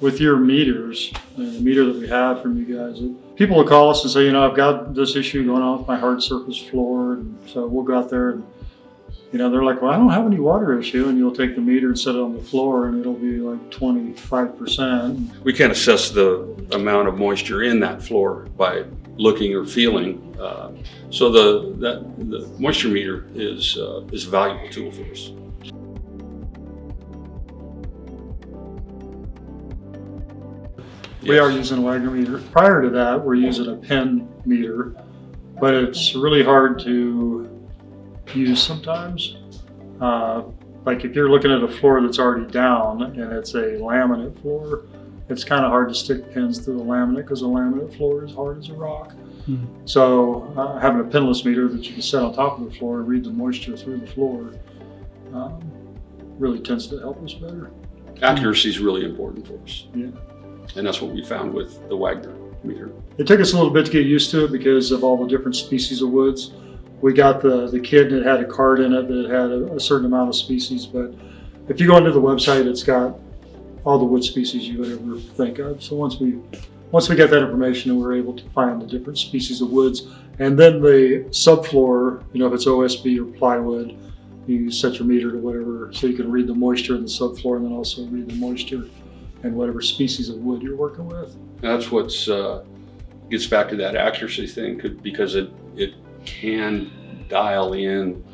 With your meters, the meter that we have from you guys, people will call us and say, I've got this issue going on with my hard surface floor. And so we'll go out there and, they're like, well, I don't have any water issue. And you'll take the meter and set it on the floor and it'll be like 25%. We can assess the amount of moisture in that floor by looking or feeling. So the moisture meter is a valuable tool for us. We are using a Wagner meter. Prior to that, we're using a pin meter, but it's really hard to use sometimes. Like if you're looking at a floor that's already down and it's a laminate floor, it's kind of hard to stick pins through the laminate because the laminate floor is hard as a rock. Mm-hmm. So having a pinless meter that you can set on top of the floor and read the moisture through the floor really tends to help us better. Accuracy is really important for us. Yeah. And that's what we found with the Wagner meter. It took us a little bit to get used to it because of all the different species of woods. We got the kit and it had a card in it that had a certain amount of species, but if you go into the website, it's got all the wood species you would ever think of. So once we get that information, and we're able to find the different species of woods, and then the subfloor, if it's OSB or plywood, you set your meter to whatever, so you can read the moisture in the subfloor and then also read the moisture and whatever species of wood you're working with. That's what's gets back to that accuracy thing, because it can dial in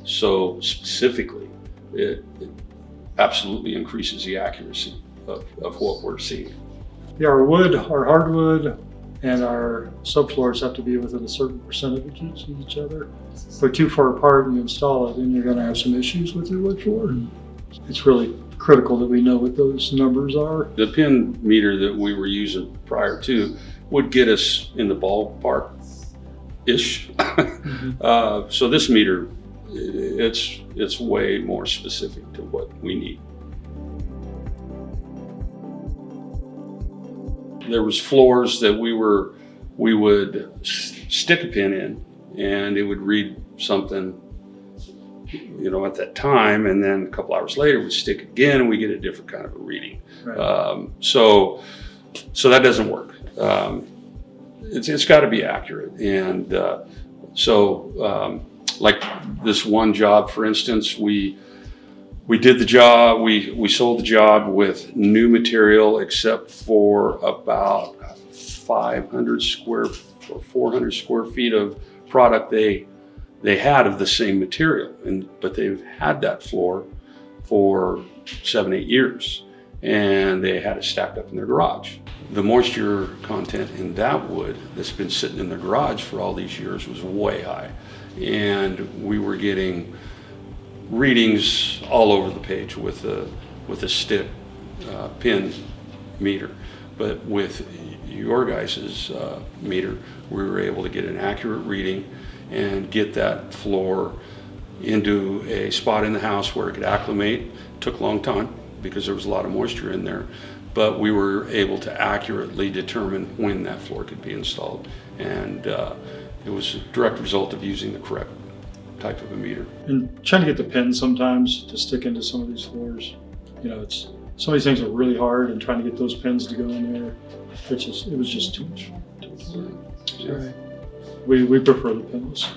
so specifically. It absolutely increases the accuracy of what we're seeing. Yeah, our hardwood and our subfloors have to be within a certain percentage of each other. If they're too far apart and you install it, then you're going to have some issues with your wood floor. It's really critical that we know what those numbers are. The pin meter that we were using prior to would get us in the ballpark-ish. Mm-hmm. So this meter, it's way more specific to what we need. There was floors that we would stick a pin in and it would read something at that time, and then a couple hours later we stick again and we get a different kind of a reading. Right. So that doesn't work. It's got to be accurate, and like this one job, for instance, we did the job, we sold the job with new material except for about 400 square feet of product they had of the same material, but they've had that floor for 7-8 years, and they had it stacked up in their garage. The moisture content in that wood that's been sitting in the garage for all these years was way high, and we were getting readings all over the page with a stick pin meter. But with your guys' meter, we were able to get an accurate reading and get that floor into a spot in the house where it could acclimate. It took a long time because there was a lot of moisture in there, but we were able to accurately determine when that floor could be installed. And it was a direct result of using the correct type of a meter. And trying to get the pins sometimes to stick into some of these floors, some of these things are really hard, and trying to get those pins to go in there, it was just too much. Yeah. We prefer the pinless.